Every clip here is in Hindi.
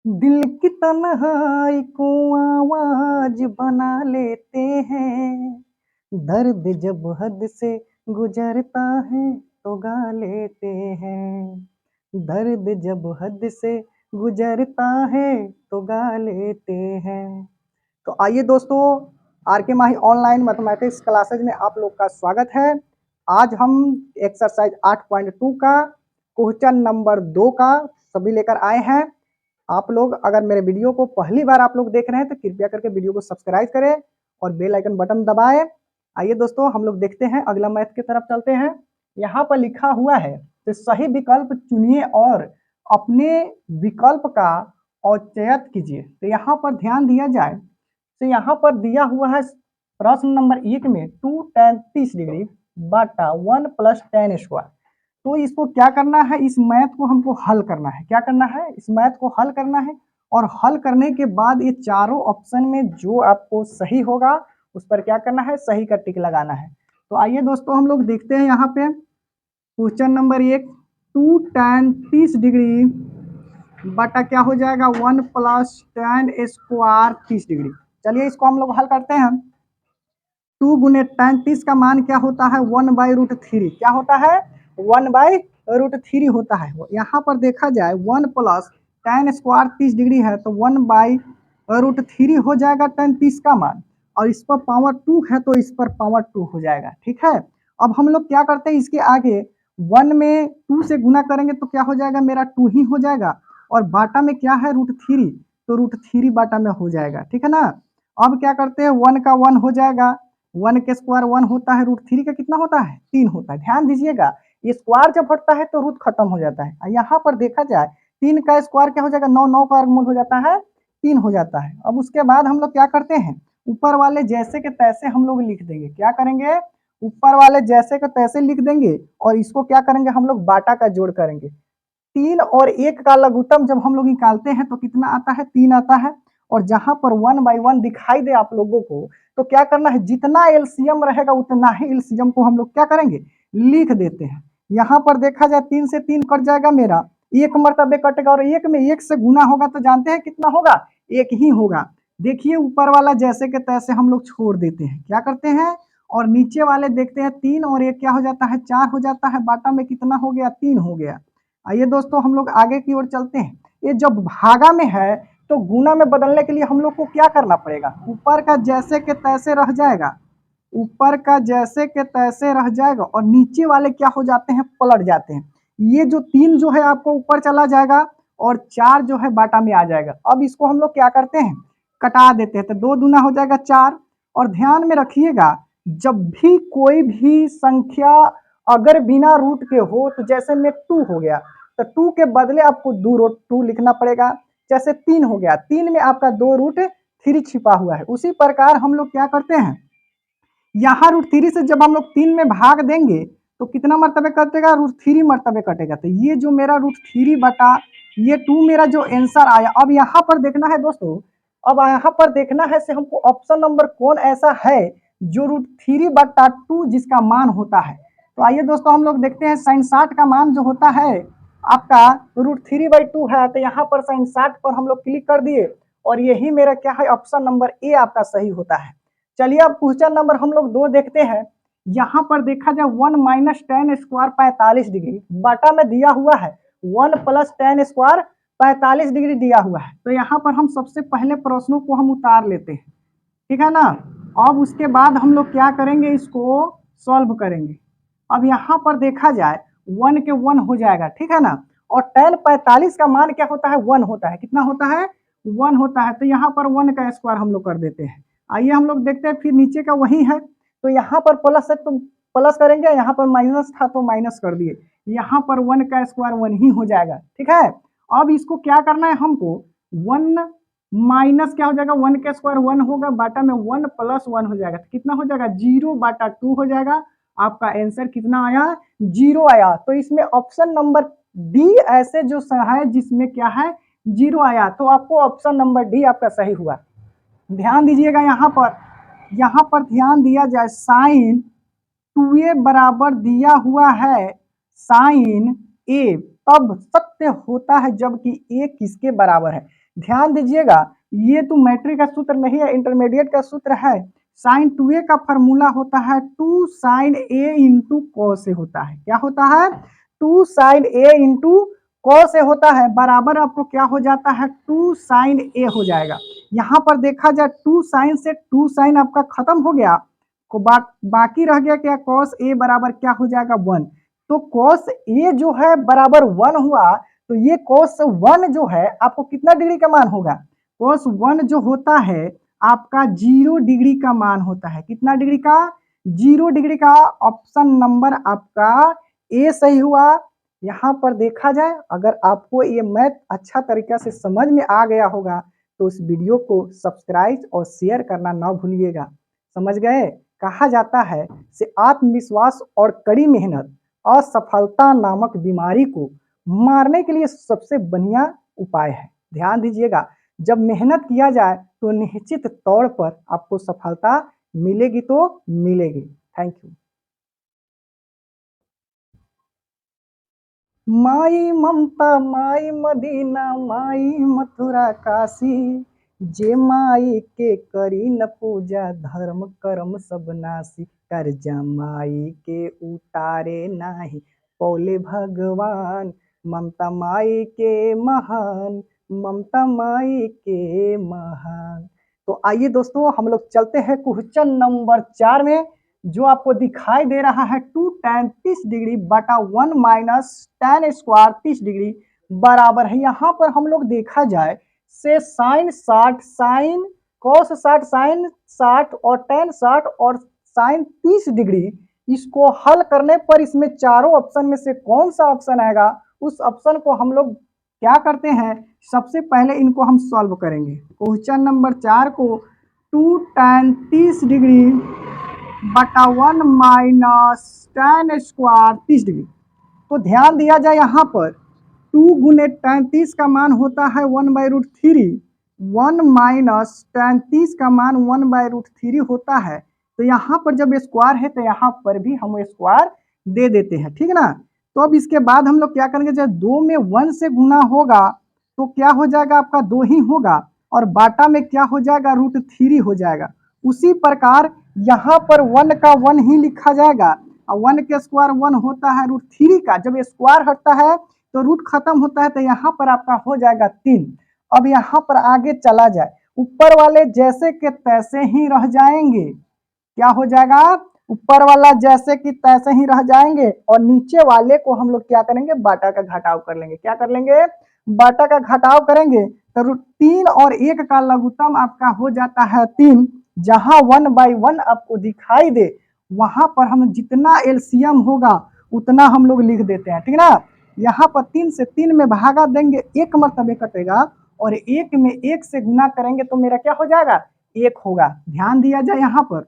दिल की तन्हाई को आवाज बना लेते हैं। दर्द जब हद से गुजरता है तो गा लेते हैं। दर्द जब हद से गुजरता है तो गा लेते हैं। तो आइए दोस्तों, आर के माही ऑनलाइन मैथमेटिक्स क्लासेज में आप लोग का स्वागत है। आज हम एक्सरसाइज 8.2 का क्वेश्चन नंबर 2 का सभी लेकर आए हैं। आप लोग अगर मेरे वीडियो को पहली बार आप लोग देख रहे हैं तो कृपया करके वीडियो को सब्सक्राइब करें और बेल आइकन बटन दबाएं। आइए दोस्तों, हम लोग देखते हैं, अगला मैथ की तरफ चलते हैं। यहाँ पर लिखा हुआ है तो सही विकल्प चुनिए और अपने विकल्प का औचयत कीजिए। तो यहाँ पर ध्यान दिया जाए तो यहाँ पर दिया हुआ है प्रश्न नंबर 1 में 2 tan 30 डिग्री बटा 1 प्लस tan स्क्वायर। तो इसको क्या करना है, इस मैथ को हमको हल करना है। क्या करना है, इस मैथ को हल करना है। और हल करने के बाद ये चारों ऑप्शन में जो आपको सही होगा उस पर क्या करना है, सही का टिक लगाना है। तो आइए दोस्तों, हम लोग देखते हैं यहाँ पे क्वेश्चन नंबर 1, 2 tan 30 डिग्री बटा क्या हो जाएगा 1 प्लस tan स्क्वायर 30 डिग्री। चलिए इसको हम लोग हल करते हैं। 2 गुने tan 30 का मान क्या होता है, 1/√3। क्या होता है, 1/√3 होता है। यहाँ पर देखा जाए 1 प्लस tan स्क्वायर 30 डिग्री है तो 1/√3 हो जाएगा tan 30 का मान, और इस पर पावर 2 है तो इस पर पावर 2 हो जाएगा। ठीक है, अब हम लोग क्या करते हैं, इसके आगे 1 में 2 से गुना करेंगे तो क्या हो जाएगा, मेरा 2 ही हो जाएगा। और बाटा में क्या है, √3, तो √3 बाटा में हो जाएगा। ठीक है ना। अब क्या करते हैं, 1 का 1 हो जाएगा, 1 के स्क्वायर 1 होता है, √3 का कितना होता है, 3 होता है। ध्यान दीजिएगा, ये स्क्वायर जब हटता है तो रूट खत्म हो जाता है। यहाँ पर देखा जाए 3 का स्क्वायर क्या हो जाएगा, 9, 9 का वर्गमूल हो जाता है 3 हो जाता है। अब उसके बाद हम लोग क्या करते हैं, ऊपर वाले जैसे के तैसे हम लोग लिख देंगे। क्या करेंगे, ऊपर वाले जैसे के तैसे लिख देंगे और इसको क्या करेंगे, हम लोग बाटा का जोड़ करेंगे। 3 और 1 का लघुत्तम जब हम लोग निकालते हैं तो कितना आता है, 3 आता है। और जहां पर 1/1 दिखाई दे आप लोगों को तो क्या करना है, जितना एलसीएम रहेगा उतना ही एलसीएम को हम लोग क्या करेंगे, लिख देते हैं। यहाँ पर देखा जाए 3 से 3 कट जाएगा, मेरा 1 मरतबे कटेगा, और 1 में 1 से गुना होगा तो जानते हैं कितना होगा, 1 ही होगा। देखिए ऊपर वाला जैसे के तैसे हम लोग छोड़ देते हैं, क्या करते हैं, और नीचे वाले देखते हैं 3 और 1 क्या हो जाता है, 4 हो जाता है। बाटा में कितना हो गया, 3 हो गया। आइए दोस्तों, हम लोग आगे की ओर चलते हैं। ये जब भागा में है तो गुना में बदलने के लिए हम लोग को क्या करना पड़ेगा, ऊपर का जैसे के तैसे रह जाएगा, ऊपर का जैसे के तैसे रह जाएगा, और नीचे वाले क्या हो जाते हैं, पलट जाते हैं। ये जो 3 जो है आपको ऊपर चला जाएगा और 4 जो है बाटा में आ जाएगा। अब इसको हम लोग क्या करते हैं, कटा देते हैं, तो 2 दूना हो जाएगा 4। और ध्यान में रखिएगा, जब भी कोई भी संख्या अगर बिना रूट के हो, तो जैसे में 2 हो गया तो 2 के बदले आपको 2 लिखना पड़ेगा। जैसे 3 हो गया, 3 में आपका 2√3 छिपा हुआ है। उसी प्रकार हम लोग क्या करते हैं, यहाँ √3 से जब हम लोग 3 में भाग देंगे तो कितना मरतबे कटेगा, √3 मरतबे कटेगा। तो ये जो मेरा √3 बटा ये 2 मेरा जो आंसर आया। अब यहाँ पर देखना है दोस्तों, अब यहाँ पर देखना है से हमको ऑप्शन नंबर कौन ऐसा है जो √3/2 जिसका मान होता है। तो आइए दोस्तों, हम लोग देखते हैं sin 60 का मान जो होता है आपका √3/2 है। तो यहाँ पर sin 60 पर हम लोग क्लिक कर दिए और यही मेरा क्या है, ऑप्शन नंबर ए आपका सही होता है। चलिए अब क्वेश्चन नंबर हम लोग 2 देखते हैं। यहाँ पर देखा जाए 1 माइनस tan स्क्वायर 45 डिग्री बाटा में दिया हुआ है 1 प्लस tan स्क्वायर 45 डिग्री दिया हुआ है। तो यहाँ पर हम सबसे पहले प्रश्नों को हम उतार लेते हैं, ठीक है ना। अब उसके बाद हम लोग क्या करेंगे, इसको सॉल्व करेंगे। अब यहाँ पर देखा जाए 1 के 1 हो जाएगा, ठीक है ना। और tan 45 का मान क्या होता है, 1 होता है। कितना होता है, 1 होता है। तो यहाँ पर 1 का स्क्वायर हम लोग कर देते हैं। आइए हम लोग देखते हैं, फिर नीचे का वही है तो यहाँ पर प्लस है तो प्लस करेंगे, यहाँ पर माइनस था तो माइनस कर दिए। यहाँ पर 1 का स्क्वायर 1 ही हो जाएगा, ठीक है। अब इसको क्या करना है हमको, 1 माइनस क्या हो जाएगा, 1 का स्क्वायर 1 होगा, बाटा में 1 प्लस 1 हो जाएगा। तो कितना हो जाएगा, 0/2 हो जाएगा। आपका आंसर कितना आया, 0 आया। तो इसमें ऑप्शन नंबर डी ऐसे जो है जिसमें क्या है, 0 आया। तो आपको ऑप्शन नंबर डी आपका सही हुआ। ध्यान दीजिएगा, यहाँ पर ध्यान दिया जाए, साइन 2a बराबर दिया हुआ है साइन a तब सत्य होता है जबकि a किसके बराबर है। ध्यान दीजिएगा, ये तो मैट्रिक का सूत्र नहीं है, इंटरमीडिएट का सूत्र है। साइन 2a का फॉर्मूला होता है 2 sign a into cos A होता है। क्या होता है? 2 sign a into cos A होता है, बराबर आपको क्या हो जाता है? 2 साइन a हो जाएगा। यहाँ पर देखा जाए 2 साइन से 2 साइन आपका खत्म हो गया, को बाकी रह गया क्या? कॉस ए बराबर क्या हो जाएगा? 1। तो कॉस ए जो है बराबर 1 हुआ, तो ये कॉस 1 जो है आपको कितना डिग्री का मान होगा? कॉस 1 जो होता है आपका 0 डिग्री का मान होता है। कितना डिग्री का? 0 डिग्री का। ऑप्शन नंबर आपका ए सही हुआ। यहाँ पर देखा जाए, अगर आपको ये मैथ अच्छा तरीका से समझ में आ गया होगा तो इस वीडियो को सब्सक्राइब और शेयर करना ना भूलिएगा। समझ गए? कहा जाता है से आत्मविश्वास और कड़ी मेहनत असफलता नामक बीमारी को मारने के लिए सबसे बढ़िया उपाय है। ध्यान दीजिएगा, जब मेहनत किया जाए तो निश्चित तौर पर आपको सफलता मिलेगी तो मिलेगी। Thank you. माई ममता माई मदीना माई मथुरा काशी, जे माई के करी न पूजा धर्म कर्म सब नासी, कर्जा माई के उतारे नाही पौले भगवान, ममता माई के महान, ममता माई के महान। तो आइए दोस्तों, हम लोग चलते हैं क्वेश्चन नंबर 4 में, जो आपको दिखाई दे रहा है 2 tan 30 डिग्री बटा 1 माइनस tan स्क्वायर 30 डिग्री बराबर है। यहाँ पर हम लोग देखा जाए से साइन 60 साइन कॉस 60 साइन 60 और tan 60 और साइन 30 डिग्री, इसको हल करने पर इसमें चारों ऑप्शन में से कौन सा ऑप्शन आएगा, उस ऑप्शन को हम लोग क्या करते हैं, सबसे पहले इनको हम सॉल्व करेंगे। क्वेश्चन नंबर 4 को 2 tan 30 डिग्री बटा 1 माइनस tan स्क्वायर 30 डिग्री। तो ध्यान दिया जाए, यहाँ पर 2 गुने tan 30 का मान होता है 1/√3, 1 माइनस tan 30 का मान 1/√3 होता है। तो यहाँ पर जब स्क्वायर है तो यहाँ पर भी हम स्क्वायर दे देते हैं, ठीक है ना। तो अब इसके बाद हम लोग क्या करेंगे, जब 2 में 1 से गुना होगा तो क्या हो जाएगा? आपका 2 ही होगा, और बाटा में क्या हो जाएगा? √3 हो जाएगा। उसी प्रकार यहाँ पर 1 का 1 ही लिखा जाएगा, और 1 के स्क्वायर 1 होता है √3 का, जब स्क्वायर हटता है तो रूट खत्म होता है, तो यहाँ पर आपका हो जाएगा 3। अब यहाँ पर आगे चला जाए, ऊपर वाले जैसे के तैसे ही रह जाएंगे। क्या हो जाएगा? ऊपर वाला जैसे कि तैसे ही रह जाएंगे, और नीचे वाले को हम लोग क्या करेंगे? बाटा का घटाव कर लेंगे। क्या कर लेंगे? बाटा का घटाव करेंगे तो 3 और 1 का लघुत्तम आपका हो जाता है 3। जहां 1/1 आपको दिखाई दे, वहां पर हम जितना एलसीएम होगा उतना हम लोग लिख देते हैं, ठीक है ना। यहाँ पर 3 से 3 में भागा देंगे, 1 मरतबे कटेगा, और 1 में 1 से गुना करेंगे तो मेरा क्या हो जाएगा? 1 होगा। ध्यान दिया जाए, यहाँ पर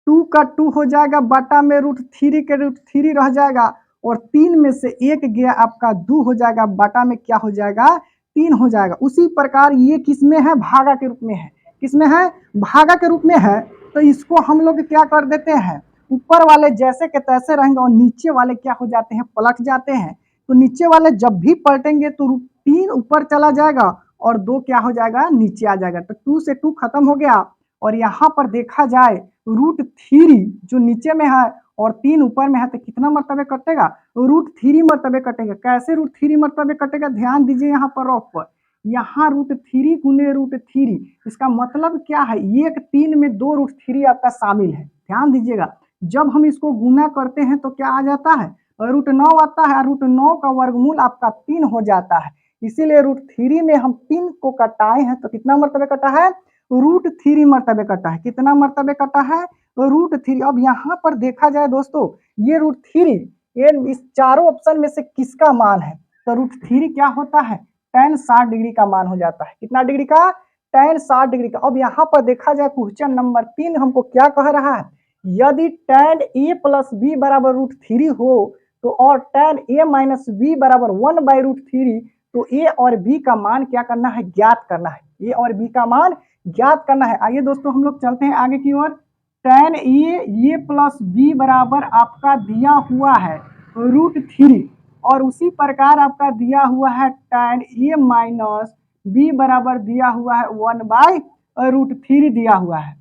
2 का 2 हो जाएगा, बाटा में √3 के √3 रह जाएगा, और 3 में से 1 गया आपका 2 हो जाएगा, बाटा में क्या हो जाएगा? 3 हो जाएगा। उसी प्रकार ये किसमें है? भागा के रूप में है। किसमें है? भागा के रूप में है। तो इसको हम लोग क्या कर देते हैं, ऊपर वाले जैसे के तैसे रहेंगे और नीचे वाले क्या हो जाते हैं? पलट जाते हैं। तो नीचे वाले जब भी पलटेंगे तो 3 ऊपर चला जाएगा और 2 क्या हो जाएगा? नीचे आ जाएगा। तो 2 से 2 खत्म हो गया, और यहाँ पर देखा जाए √3 जो नीचे में है और 3 ऊपर में है, तो कितना मरतबे कटेगा? √3 मरतबे कटेगा। कैसे √3 मरतबे कटेगा? ध्यान दीजिए यहाँ पर ऑफ पर, यहाँ √3 गुने √3, इसका मतलब क्या है? एक 3 में 2 √3 आपका शामिल है। ध्यान दीजिएगा, जब हम इसको गुना करते हैं तो क्या आ जाता है? √9 आता है, √9 का वर्गमूल आपका 3 हो जाता है। इसीलिए √3 में हम 3 को कटाए हैं तो कितना मरतबे कटा है? √3 मरतबे कटा है। कितना मरतबे कटा है? √3। अब यहाँ पर देखा जाए दोस्तों, ये √3 ये इस चारों ऑप्शन में से किसका मान है? तो √3 क्या होता है? tan 60 डिग्री का मान हो जाता है। कितना डिग्री का? tan 60 डिग्री का। अब यहाँ पर देखा जाए क्वेश्चन नंबर 3 हमको क्या कह रहा है, यदि tan a प्लस b बराबर √3 हो तो, और tan a माइनस b बराबर 1/√3, तो a और b का मान क्या करना है? ज्ञात करना है। a और b का मान ज्ञात करना है। आइए दोस्तों, हम लोग चलते हैं आगे की ओर। tan a प्लस b बराबर आपका दिया हुआ है √3, और उसी प्रकार आपका दिया हुआ है tan a माइनस बी बराबर दिया हुआ है 1/√3 दिया हुआ है।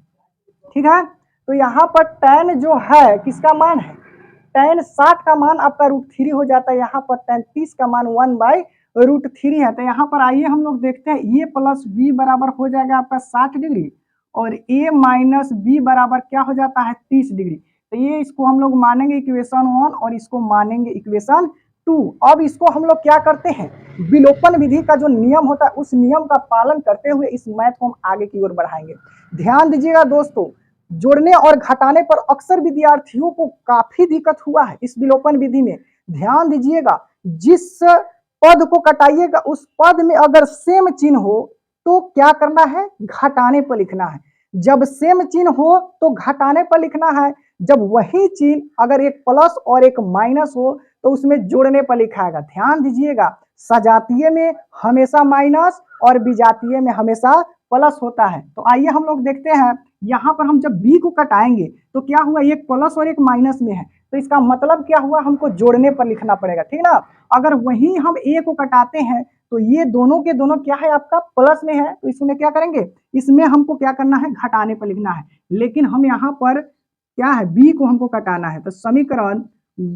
ठीक है, तो यहाँ पर tan जो है किसका मान है, tan 60 का मान आपका √3 हो जाता है, यहाँ पर tan 30 का मान 1/√3 है। तो यहाँ पर आइए हम लोग देखते हैं, ए प्लस बी बराबर हो जाएगा आपका 60 डिग्री और ए माइनस बी बराबर क्या हो जाता है 30 डिग्री। तो ये इसको हम लोग मानेंगे इक्वेशन 1 और इसको मानेंगे इक्वेशन 2। अब इसको हम लोग क्या करते हैं, विलोपन विधि का जो नियम होता है उस नियम का पालन करते हुए इस मैथ को हम आगे की ओर बढ़ाएंगे। ध्यान दीजिएगा दोस्तों, जोड़ने और घटाने पर अक्सर विद्यार्थियों को काफी दिक्कत हुआ है इस विलोपन विधि में। ध्यान दीजिएगा, जिस पद को कटाइएगा उस पद में अगर सेम चिन्ह हो तो क्या करना है, घटाने पर लिखना है। जब सेम चिन्ह हो तो घटाने पर लिखना है, जब वही चिन्ह अगर एक प्लस और एक माइनस हो तो उसमें जोड़ने पर लिखाएगा। ध्यान दीजिएगा, सजातीय में हमेशा माइनस और विजातीय में हमेशा प्लस होता है। तो आइए हम लोग देखते हैं, यहाँ पर हम जब बी को कटाएंगे तो क्या हुआ, एक प्लस और एक माइनस में है, तो इसका मतलब क्या हुआ, हमको जोड़ने पर लिखना पड़ेगा, ठीक ना। अगर वही हम ए को कटाते हैं तो ये दोनों के दोनों क्या है आपका प्लस में है, तो इसमें क्या करेंगे, इसमें हमको क्या करना है, घटाने पर लिखना है। लेकिन हम यहाँ पर क्या है, बी को हमको कटाना है, तो समीकरण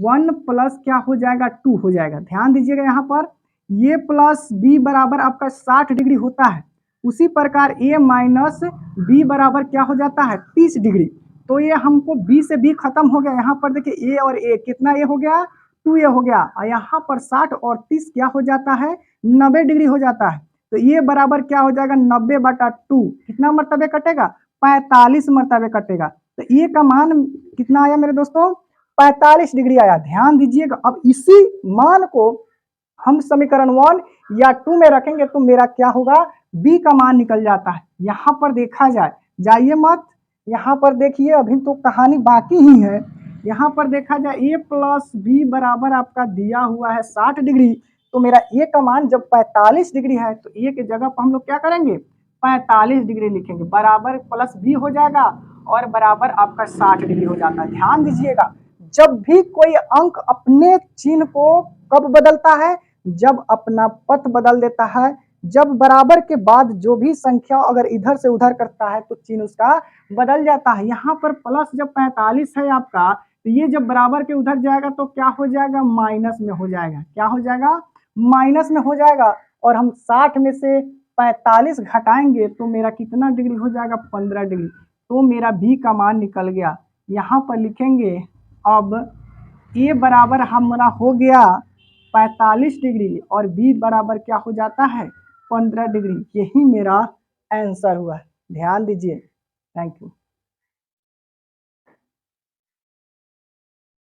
1 प्लस क्या हो जाएगा 2 हो जाएगा। ध्यान दीजिएगा, यहाँ पर ये प्लस बी बराबर आपका 60 डिग्री होता है, उसी प्रकार ए माइनस बी बराबर क्या हो जाता है 30 डिग्री। तो ये हमको बी से बी खत्म हो गया, यहाँ पर देखिए ए और ए कितना ए हो गया 2a हो गया, और यहाँ पर 60 और 30 क्या हो जाता है 90 डिग्री हो जाता है। तो ये बराबर क्या हो जाएगा 90/2, कितना मरतबे कटेगा 45 मरतबे कटेगा। तो ये का मान कितना आया मेरे दोस्तों 45 डिग्री आया। ध्यान दीजिएगा, अब इसी मान को हम समीकरण 1 या 2 में रखेंगे तो मेरा क्या होगा, बी का मान निकल जाता है। यहाँ पर देखा जाए, जाइए मत, यहाँ पर देखिए अभी तो कहानी बाकी ही है। यहाँ पर देखा जाए ए प्लस बी बराबर आपका दिया हुआ है 60 डिग्री, तो मेरा ए का मान जब 45 डिग्री है तो ए की जगह पर हम लोग क्या करेंगे 45 डिग्री लिखेंगे, बराबर प्लस बी हो जाएगा और बराबर आपका 60 डिग्री हो जाता है। ध्यान दीजिएगा, जब भी कोई अंक अपने चिन्ह को कब बदलता है, जब अपना पथ बदल देता है, जब बराबर के बाद जो भी संख्या अगर इधर से उधर करता है तो चिन्ह उसका बदल जाता है। यहाँ पर प्लस जब 45 है आपका, तो ये जब बराबर के उधर जाएगा तो क्या हो जाएगा माइनस में हो जाएगा, क्या हो जाएगा माइनस में हो जाएगा। और हम 60 में से 45 घटाएंगे तो मेरा कितना डिग्री हो जाएगा 15 डिग्री। तो मेरा बी का मान निकल गया। यहाँ पर लिखेंगे अब ए बराबर हमारा हो गया 45 डिग्री और बी बराबर क्या हो जाता है 15 डिग्री। यही मेरा आंसर हुआ। ध्यान दीजिए, थैंक यू।